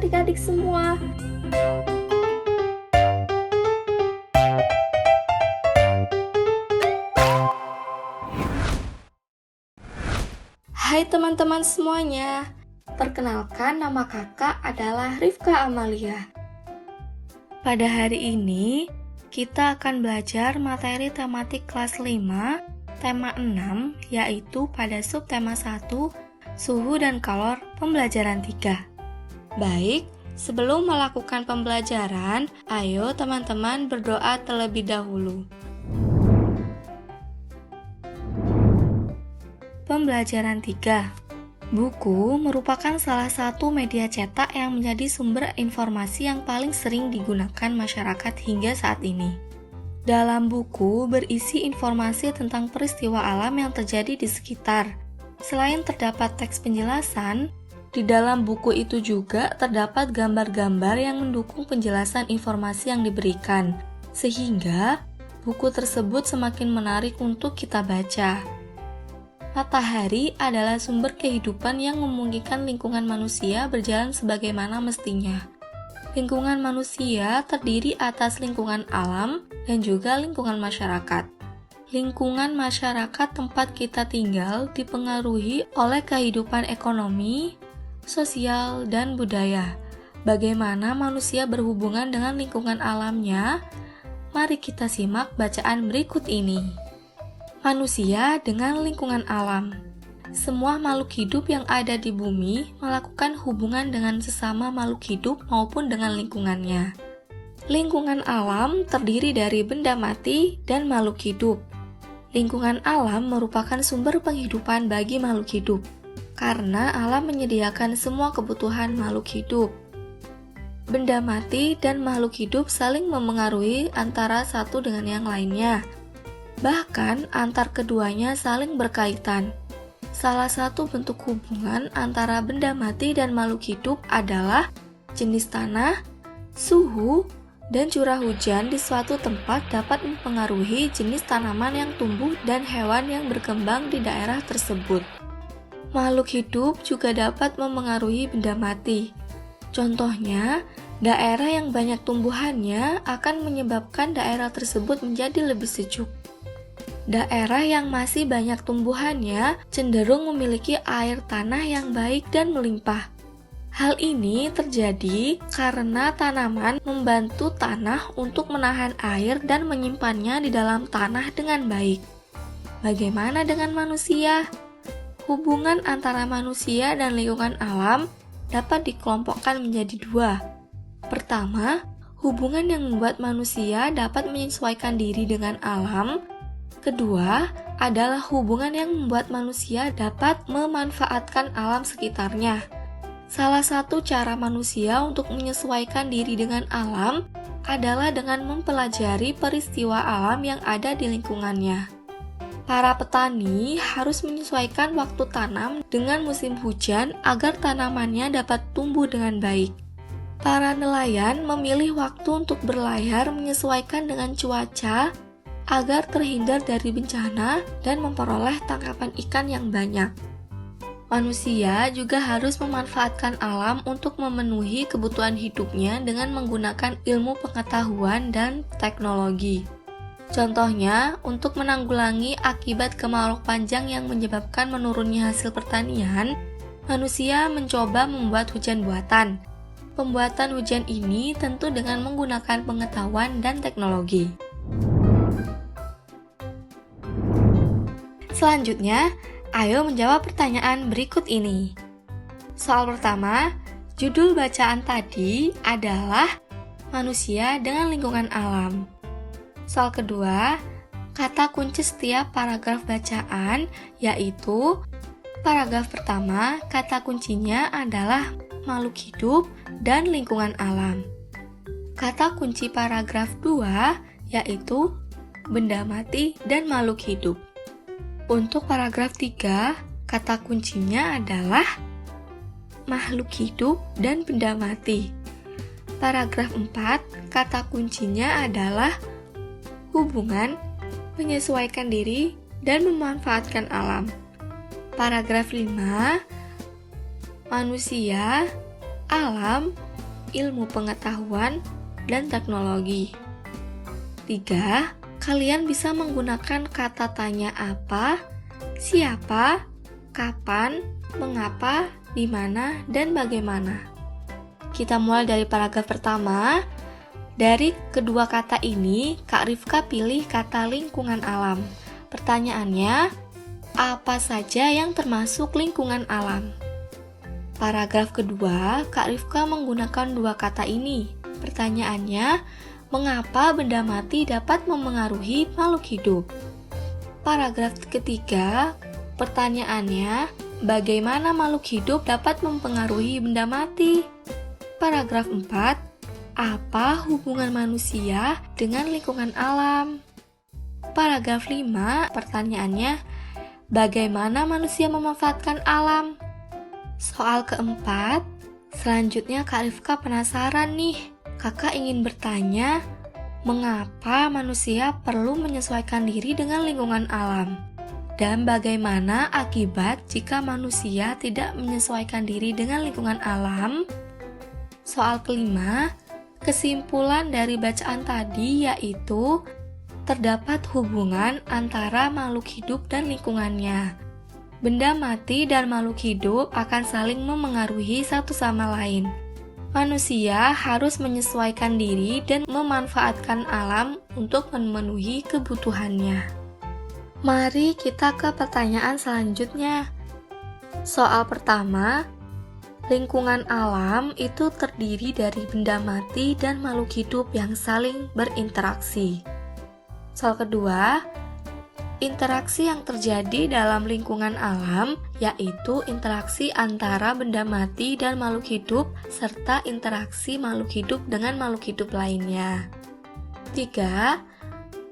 adik-adik semua. Hai teman-teman semuanya, perkenalkan nama kakak adalah Rifka Amalia. Pada hari ini, kita akan belajar materi tematik kelas 5, tema 6, yaitu pada subtema 1, suhu dan kalor pembelajaran 3. Baik, sebelum melakukan pembelajaran, ayo teman-teman berdoa terlebih dahulu. Pembelajaran 3. Buku merupakan salah satu media cetak yang menjadi sumber informasi yang paling sering digunakan masyarakat hingga saat ini. Dalam buku berisi informasi tentang peristiwa alam yang terjadi di sekitar. Selain terdapat teks penjelasan, di dalam buku itu juga terdapat gambar-gambar yang mendukung penjelasan informasi yang diberikan, sehingga buku tersebut semakin menarik untuk kita baca. Matahari adalah sumber kehidupan yang memungkinkan lingkungan manusia berjalan sebagaimana mestinya. Lingkungan manusia terdiri atas lingkungan alam dan juga lingkungan masyarakat. Lingkungan masyarakat tempat kita tinggal dipengaruhi oleh kehidupan ekonomi, sosial, dan budaya. Bagaimana manusia berhubungan dengan lingkungan alamnya? Mari kita simak bacaan berikut ini. Manusia dengan lingkungan alam. Semua makhluk hidup yang ada di bumi melakukan hubungan dengan sesama makhluk hidup maupun dengan lingkungannya. Lingkungan alam terdiri dari benda mati dan makhluk hidup. Lingkungan alam merupakan sumber penghidupan bagi makhluk hidup, karena alam menyediakan semua kebutuhan makhluk hidup. Benda mati dan makhluk hidup saling memengaruhi antara satu dengan yang lainnya. Bahkan antar keduanya saling berkaitan. Salah satu bentuk hubungan antara benda mati dan makhluk hidup adalah jenis tanah, suhu, dan curah hujan di suatu tempat dapat mempengaruhi jenis tanaman yang tumbuh dan hewan yang berkembang di daerah tersebut. Makhluk hidup juga dapat memengaruhi benda mati. Contohnya, daerah yang banyak tumbuhannya akan menyebabkan daerah tersebut menjadi lebih sejuk. Daerah yang masih banyak tumbuhannya cenderung memiliki air tanah yang baik dan melimpah. Hal ini terjadi karena tanaman membantu tanah untuk menahan air dan menyimpannya di dalam tanah dengan baik. Bagaimana dengan manusia? Hubungan antara manusia dan lingkungan alam dapat dikelompokkan menjadi dua. Pertama, hubungan yang membuat manusia dapat menyesuaikan diri dengan alam. Kedua, adalah hubungan yang membuat manusia dapat memanfaatkan alam sekitarnya. Salah satu cara manusia untuk menyesuaikan diri dengan alam adalah dengan mempelajari peristiwa alam yang ada di lingkungannya. Para petani harus menyesuaikan waktu tanam dengan musim hujan agar tanamannya dapat tumbuh dengan baik. Para nelayan memilih waktu untuk berlayar menyesuaikan dengan cuaca agar terhindar dari bencana dan memperoleh tangkapan ikan yang banyak. Manusia juga harus memanfaatkan alam untuk memenuhi kebutuhan hidupnya dengan menggunakan ilmu pengetahuan dan teknologi. Contohnya, untuk menanggulangi akibat kemarau panjang yang menyebabkan menurunnya hasil pertanian, manusia mencoba membuat hujan buatan. Pembuatan hujan ini tentu dengan menggunakan pengetahuan dan teknologi. Selanjutnya, ayo menjawab pertanyaan berikut ini. Soal pertama, judul bacaan tadi adalah manusia dengan lingkungan alam. Soal kedua, kata kunci setiap paragraf bacaan yaitu paragraf pertama, kata kuncinya adalah makhluk hidup dan lingkungan alam. Kata kunci paragraf 2 yaitu benda mati dan makhluk hidup. Untuk paragraf 3, kata kuncinya adalah makhluk hidup dan benda mati. Paragraf 4, kata kuncinya adalah hubungan, menyesuaikan diri, dan memanfaatkan alam. Paragraf 5, manusia, alam, ilmu pengetahuan, dan teknologi. 3. Kalian bisa menggunakan kata tanya apa, siapa, kapan, mengapa, di mana, dan bagaimana. Kita mulai dari paragraf pertama. Dari kedua kata ini, Kak Rifka pilih kata lingkungan alam. Pertanyaannya, apa saja yang termasuk lingkungan alam? Paragraf kedua, Kak Rifka menggunakan dua kata ini. Pertanyaannya, mengapa benda mati dapat memengaruhi makhluk hidup? Paragraf ketiga, pertanyaannya, bagaimana makhluk hidup dapat mempengaruhi benda mati? Paragraf 4, apa hubungan manusia dengan lingkungan alam? Paragraf 5, pertanyaannya, bagaimana manusia memanfaatkan alam? Soal keempat, selanjutnya Kak Rifka penasaran nih. Kakak ingin bertanya, mengapa manusia perlu menyesuaikan diri dengan lingkungan alam? Dan bagaimana akibat jika manusia tidak menyesuaikan diri dengan lingkungan alam? Soal kelima, kesimpulan dari bacaan tadi yaitu terdapat hubungan antara makhluk hidup dan lingkungannya. Benda mati dan makhluk hidup akan saling memengaruhi satu sama lain. Manusia harus menyesuaikan diri dan memanfaatkan alam untuk memenuhi kebutuhannya. Mari kita ke pertanyaan selanjutnya. Soal pertama, lingkungan alam itu terdiri dari benda mati dan makhluk hidup yang saling berinteraksi. Soal kedua, interaksi yang terjadi dalam lingkungan alam yaitu interaksi antara benda mati dan makhluk hidup serta interaksi makhluk hidup dengan makhluk hidup lainnya. 3.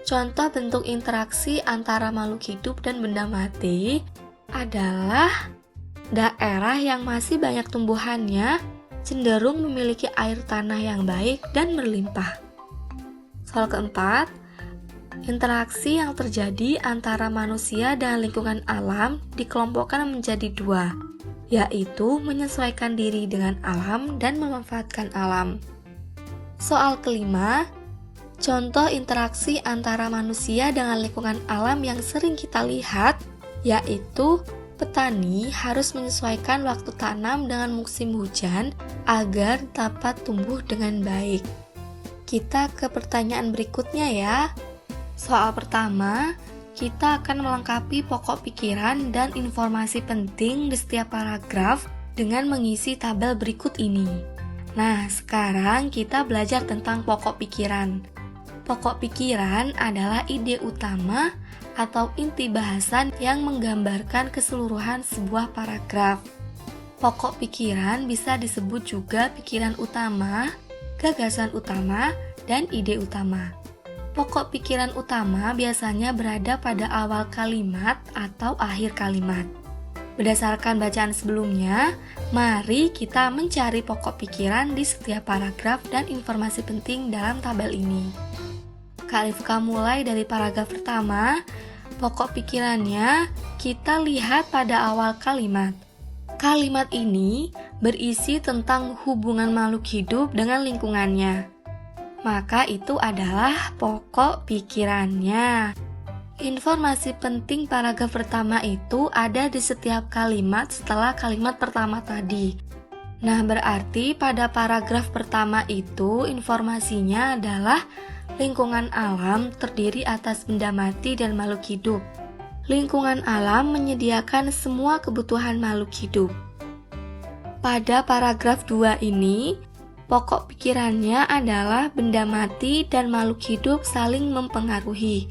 Contoh bentuk interaksi antara makhluk hidup dan benda mati adalah daerah yang masih banyak tumbuhannya cenderung memiliki air tanah yang baik dan berlimpah. Soal keempat, interaksi yang terjadi antara manusia dan lingkungan alam dikelompokkan menjadi dua, yaitu menyesuaikan diri dengan alam dan memanfaatkan alam. Soal kelima, contoh interaksi antara manusia dengan lingkungan alam yang sering kita lihat, yaitu petani harus menyesuaikan waktu tanam dengan musim hujan agar dapat tumbuh dengan baik. Kita ke pertanyaan berikutnya ya. Soal pertama, kita akan melengkapi pokok pikiran dan informasi penting di setiap paragraf dengan mengisi tabel berikut ini. Nah, sekarang kita belajar tentang pokok pikiran. Pokok pikiran adalah ide utama atau inti bahasan yang menggambarkan keseluruhan sebuah paragraf. Pokok pikiran bisa disebut juga pikiran utama, gagasan utama, dan ide utama. Pokok pikiran utama biasanya berada pada awal kalimat atau akhir kalimat. Berdasarkan bacaan sebelumnya, mari kita mencari pokok pikiran di setiap paragraf dan informasi penting dalam tabel ini. Kak Rifka mulai dari paragraf pertama. Pokok pikirannya kita lihat pada awal kalimat. Kalimat ini berisi tentang hubungan makhluk hidup dengan lingkungannya. Maka itu adalah pokok pikirannya. Informasi penting paragraf pertama itu ada di setiap kalimat setelah kalimat pertama tadi. Nah, berarti pada paragraf pertama itu informasinya adalah lingkungan alam terdiri atas benda mati dan makhluk hidup. Lingkungan alam menyediakan semua kebutuhan makhluk hidup. Pada paragraf 2 ini, pokok pikirannya adalah benda mati dan makhluk hidup saling mempengaruhi.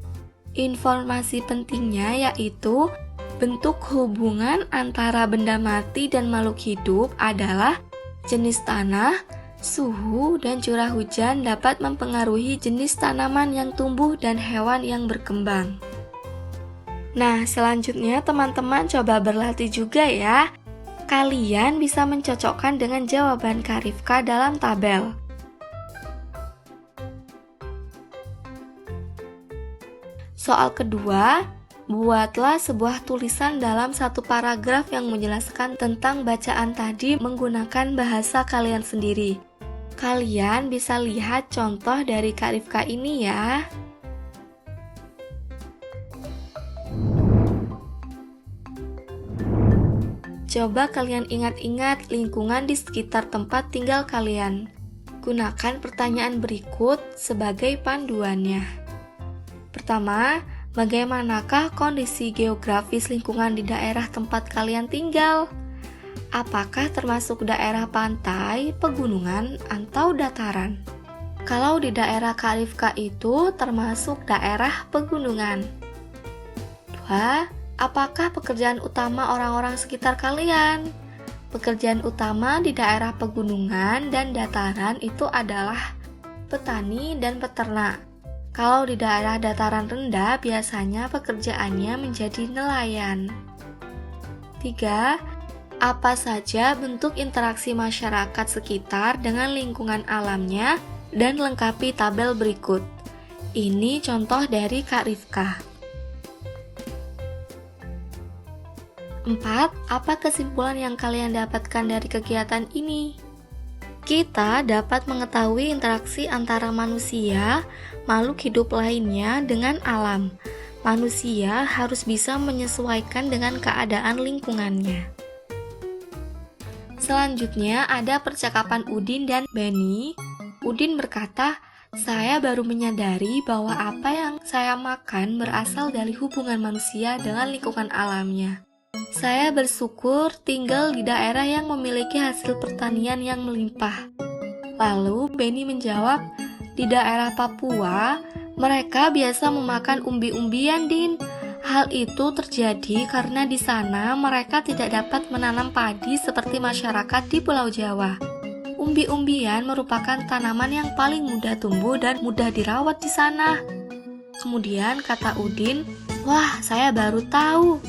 Informasi pentingnya yaitu bentuk hubungan antara benda mati dan makhluk hidup adalah jenis tanah, suhu, dan curah hujan dapat mempengaruhi jenis tanaman yang tumbuh dan hewan yang berkembang. Nah, selanjutnya teman-teman coba berlatih juga ya. Kalian bisa mencocokkan dengan jawaban Kak Rifka dalam tabel. Soal kedua, Buatlah sebuah tulisan dalam satu paragraf yang menjelaskan tentang bacaan tadi menggunakan bahasa kalian sendiri. Kalian bisa lihat contoh dari Kak Rifka ini ya. Coba kalian ingat-ingat lingkungan di sekitar tempat tinggal kalian. Gunakan pertanyaan berikut sebagai panduannya. Pertama, bagaimanakah kondisi geografis lingkungan di daerah tempat kalian tinggal? Apakah termasuk daerah pantai, pegunungan, atau dataran? Kalau di daerah Kak Rifka itu termasuk daerah pegunungan. 2. Apakah pekerjaan utama orang-orang sekitar kalian? Pekerjaan utama di daerah pegunungan dan dataran itu adalah petani dan peternak. Kalau di daerah dataran rendah, biasanya pekerjaannya menjadi nelayan. 3. Apa saja bentuk interaksi masyarakat sekitar dengan lingkungan alamnya dan lengkapi tabel berikut. Ini contoh dari Kak Rifka. 4. Apa kesimpulan yang kalian dapatkan dari kegiatan ini? Kita dapat mengetahui interaksi antara manusia, makhluk hidup lainnya dengan alam. Manusia harus bisa menyesuaikan dengan keadaan lingkungannya. Selanjutnya ada percakapan Udin dan Benny. Udin berkata, "Saya baru menyadari bahwa apa yang saya makan berasal dari hubungan manusia dengan lingkungan alamnya. Saya bersyukur tinggal di daerah yang memiliki hasil pertanian yang melimpah." Lalu Benny menjawab, "Di daerah Papua, mereka biasa memakan umbi-umbian, Din. Hal itu terjadi karena di sana mereka tidak dapat menanam padi seperti masyarakat di Pulau Jawa. Umbi-umbian merupakan tanaman yang paling mudah tumbuh dan mudah dirawat di sana." Kemudian kata Udin, "Wah, saya baru tahu.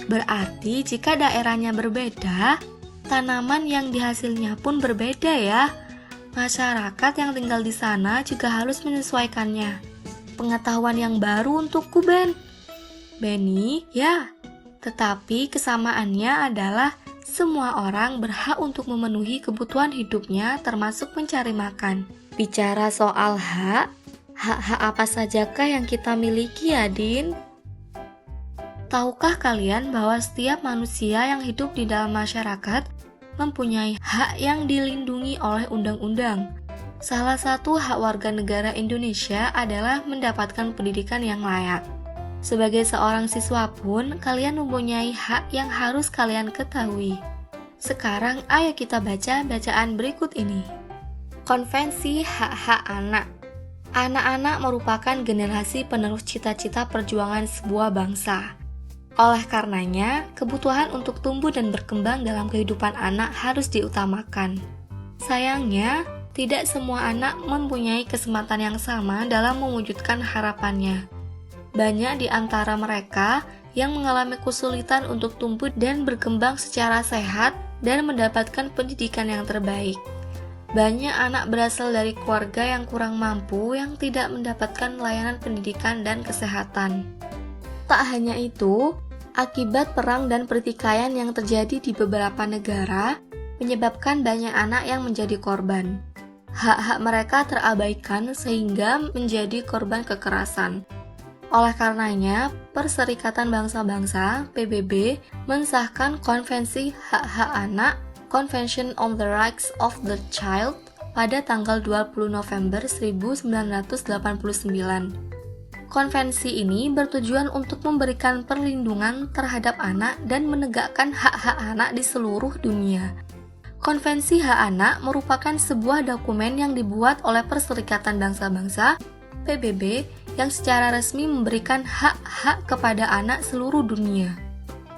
Berarti jika daerahnya berbeda, tanaman yang dihasilnya pun berbeda ya. Masyarakat yang tinggal di sana juga harus menyesuaikannya. Pengetahuan yang baru untukku, Ben." Benny, ya, tetapi kesamaannya adalah semua orang berhak untuk memenuhi kebutuhan hidupnya termasuk mencari makan. Bicara soal hak apa sajakah yang kita miliki ya, Din? Tahukah kalian bahwa setiap manusia yang hidup di dalam masyarakat mempunyai hak yang dilindungi oleh undang-undang? Salah satu hak warga negara Indonesia adalah mendapatkan pendidikan yang layak. Sebagai seorang siswa pun, kalian mempunyai hak yang harus kalian ketahui. Sekarang, ayo kita baca bacaan berikut ini. Konvensi Hak-Hak Anak. Anak-anak merupakan generasi penerus cita-cita perjuangan sebuah bangsa. Oleh karenanya, kebutuhan untuk tumbuh dan berkembang dalam kehidupan anak harus diutamakan. Sayangnya, tidak semua anak mempunyai kesempatan yang sama dalam mewujudkan harapannya. Banyak di antara mereka yang mengalami kesulitan untuk tumbuh dan berkembang secara sehat dan mendapatkan pendidikan yang terbaik. Banyak anak berasal dari keluarga yang kurang mampu yang tidak mendapatkan layanan pendidikan dan kesehatan. Tak hanya itu, akibat perang dan pertikaian yang terjadi di beberapa negara menyebabkan banyak anak yang menjadi korban. Hak-hak mereka terabaikan sehingga menjadi korban kekerasan. Oleh karenanya, Perserikatan Bangsa-Bangsa (PBB) mensahkan Konvensi Hak-Hak Anak (Convention on the Rights of the Child) pada tanggal 20 November 1989. Konvensi ini bertujuan untuk memberikan perlindungan terhadap anak dan menegakkan hak-hak anak di seluruh dunia. Konvensi Hak Anak merupakan sebuah dokumen yang dibuat oleh Perserikatan Bangsa-Bangsa (PBB) yang secara resmi memberikan hak-hak kepada anak seluruh dunia.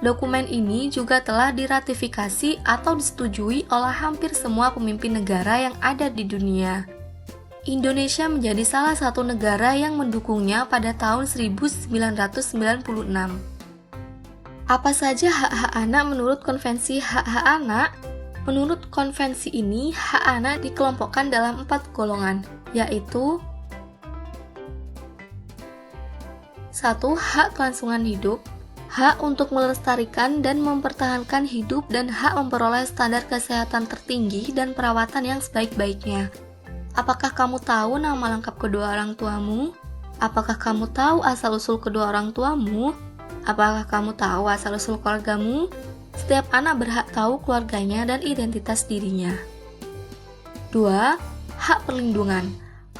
Dokumen ini juga telah diratifikasi atau disetujui oleh hampir semua pemimpin negara yang ada di dunia. Indonesia menjadi salah satu negara yang mendukungnya pada tahun 1996. Apa saja hak-hak anak menurut Konvensi Hak-Hak Anak? Menurut konvensi ini, hak anak dikelompokkan dalam 4 golongan, yaitu 1. Hak kelangsungan hidup. Hak untuk melestarikan dan mempertahankan hidup dan hak memperoleh standar kesehatan tertinggi dan perawatan yang sebaik-baiknya. Apakah kamu tahu nama lengkap kedua orang tuamu? Apakah kamu tahu asal-usul kedua orang tuamu? Apakah kamu tahu asal-usul keluargamu? Setiap anak berhak tahu keluarganya dan identitas dirinya. 2. Hak perlindungan.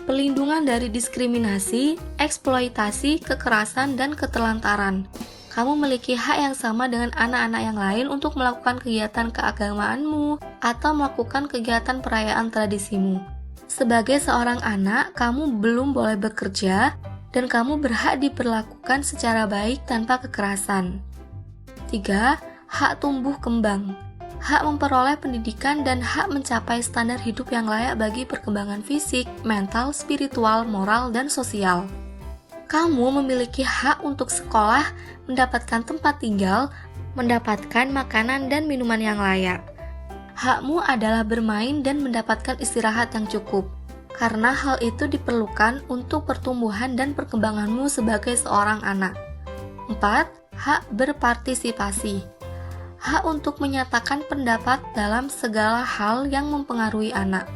Perlindungan dari diskriminasi, eksploitasi, kekerasan, dan keterlantaran. Kamu memiliki hak yang sama dengan anak-anak yang lain untuk melakukan kegiatan keagamaanmu atau melakukan kegiatan perayaan tradisimu. Sebagai seorang anak, kamu belum boleh bekerja dan kamu berhak diperlakukan secara baik tanpa kekerasan. 3. Hak tumbuh kembang. Hak memperoleh pendidikan dan hak mencapai standar hidup yang layak bagi perkembangan fisik, mental, spiritual, moral, dan sosial. Kamu memiliki hak untuk sekolah, mendapatkan tempat tinggal, mendapatkan makanan dan minuman yang layak. Hakmu adalah bermain dan mendapatkan istirahat yang cukup, karena hal itu diperlukan untuk pertumbuhan dan perkembanganmu sebagai seorang anak. 4. Hak berpartisipasi. Hak untuk menyatakan pendapat dalam segala hal yang mempengaruhi anak.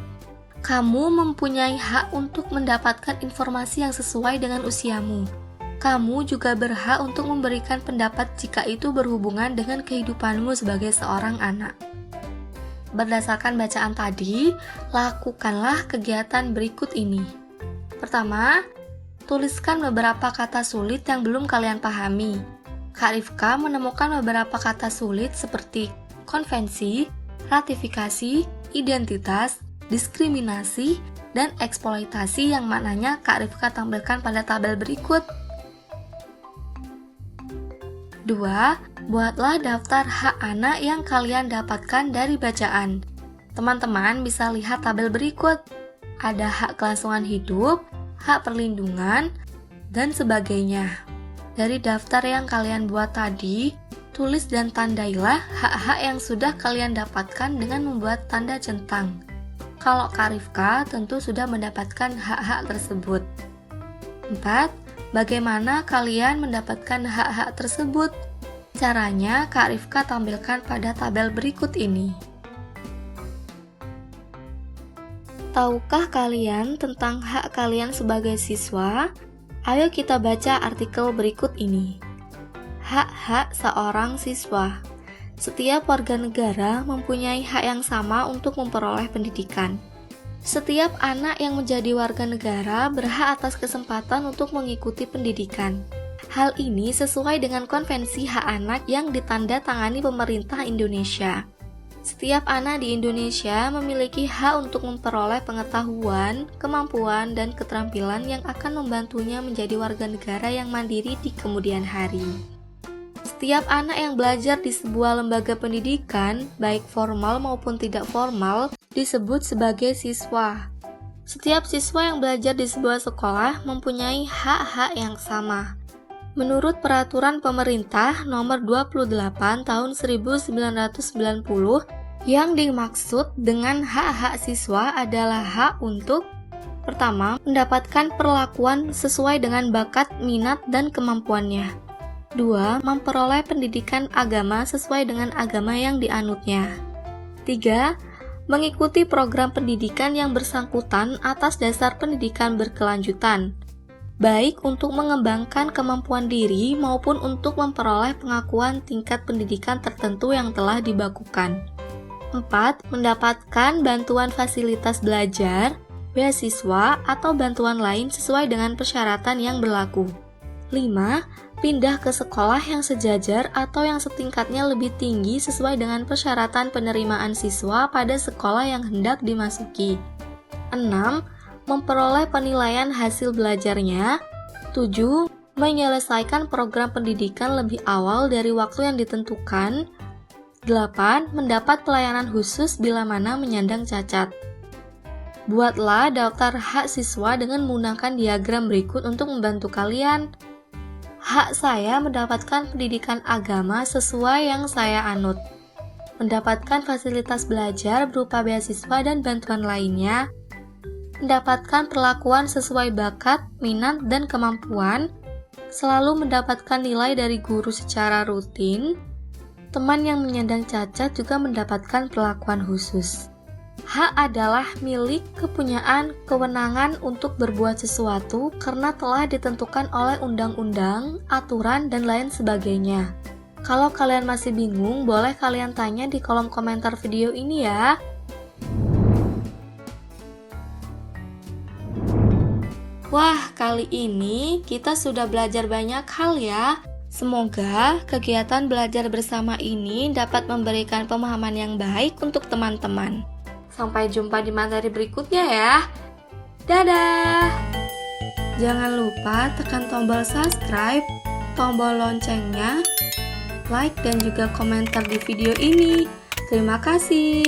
Kamu mempunyai hak untuk mendapatkan informasi yang sesuai dengan usiamu. Kamu juga berhak untuk memberikan pendapat jika itu berhubungan dengan kehidupanmu sebagai seorang anak. Berdasarkan bacaan tadi, lakukanlah kegiatan berikut ini. Pertama, tuliskan beberapa kata sulit yang belum kalian pahami. Kak Rifka menemukan beberapa kata sulit seperti konvensi, ratifikasi, identitas, diskriminasi, dan eksploitasi yang maknanya Kak Rifka tampilkan pada tabel berikut. 2. Buatlah daftar hak anak yang kalian dapatkan dari bacaan. Teman-teman bisa lihat tabel berikut. Ada hak kelangsungan hidup, hak perlindungan, dan sebagainya. Dari daftar yang kalian buat tadi, tulis dan tandailah hak-hak yang sudah kalian dapatkan dengan membuat tanda centang. Kalau Kak Rifka tentu sudah mendapatkan hak-hak tersebut. 4. Bagaimana kalian mendapatkan hak-hak tersebut? Caranya Kak Rifka tampilkan pada tabel berikut ini. Tahukah kalian tentang hak kalian sebagai siswa? Ayo kita baca artikel berikut ini. Hak-hak seorang siswa. Setiap warga negara mempunyai hak yang sama untuk memperoleh pendidikan. Setiap anak yang menjadi warga negara berhak atas kesempatan untuk mengikuti pendidikan. Hal ini sesuai dengan Konvensi Hak Anak yang ditandatangani pemerintah Indonesia. Setiap anak di Indonesia memiliki hak untuk memperoleh pengetahuan, kemampuan, dan keterampilan yang akan membantunya menjadi warga negara yang mandiri di kemudian hari. Setiap anak yang belajar di sebuah lembaga pendidikan, baik formal maupun tidak formal, disebut sebagai siswa. Setiap siswa yang belajar di sebuah sekolah mempunyai hak-hak yang sama. Menurut Peraturan Pemerintah Nomor 28 Tahun 1990, yang dimaksud dengan hak-hak siswa adalah hak untuk: pertama, mendapatkan perlakuan sesuai dengan bakat, minat, dan kemampuannya. 2. Memperoleh pendidikan agama sesuai dengan agama yang dianutnya. 3. Mengikuti program pendidikan yang bersangkutan atas dasar pendidikan berkelanjutan, baik untuk mengembangkan kemampuan diri maupun untuk memperoleh pengakuan tingkat pendidikan tertentu yang telah dibakukan. 4. Mendapatkan bantuan fasilitas belajar, beasiswa, atau bantuan lain sesuai dengan persyaratan yang berlaku. 5. Pindah ke sekolah yang sejajar atau yang setingkatnya lebih tinggi sesuai dengan persyaratan penerimaan siswa pada sekolah yang hendak dimasuki. 6. Memperoleh penilaian hasil belajarnya. 7. Menyelesaikan program pendidikan lebih awal dari waktu yang ditentukan. 8. Mendapat pelayanan khusus bila mana menyandang cacat. Buatlah daftar hak siswa dengan menggunakan diagram berikut untuk membantu kalian. Hak saya mendapatkan pendidikan agama sesuai yang saya anut. Mendapatkan fasilitas belajar berupa beasiswa dan bantuan lainnya. Mendapatkan perlakuan sesuai bakat, minat, dan kemampuan. selalu mendapatkan nilai dari guru secara rutin, teman yang menyandang cacat juga mendapatkan perlakuan khusus. Hak adalah milik, kepunyaan, kewenangan untuk berbuat sesuatu karena telah ditentukan oleh undang-undang, aturan, dan lain sebagainya. Kalau kalian masih bingung, boleh kalian tanya di kolom komentar video ini ya. Wah, kali ini kita sudah belajar banyak hal ya. Semoga kegiatan belajar bersama ini dapat memberikan pemahaman yang baik untuk teman-teman. Sampai jumpa di materi berikutnya ya. Dadah! Jangan lupa tekan tombol subscribe, tombol loncengnya, like dan juga komentar di video ini. Terima kasih.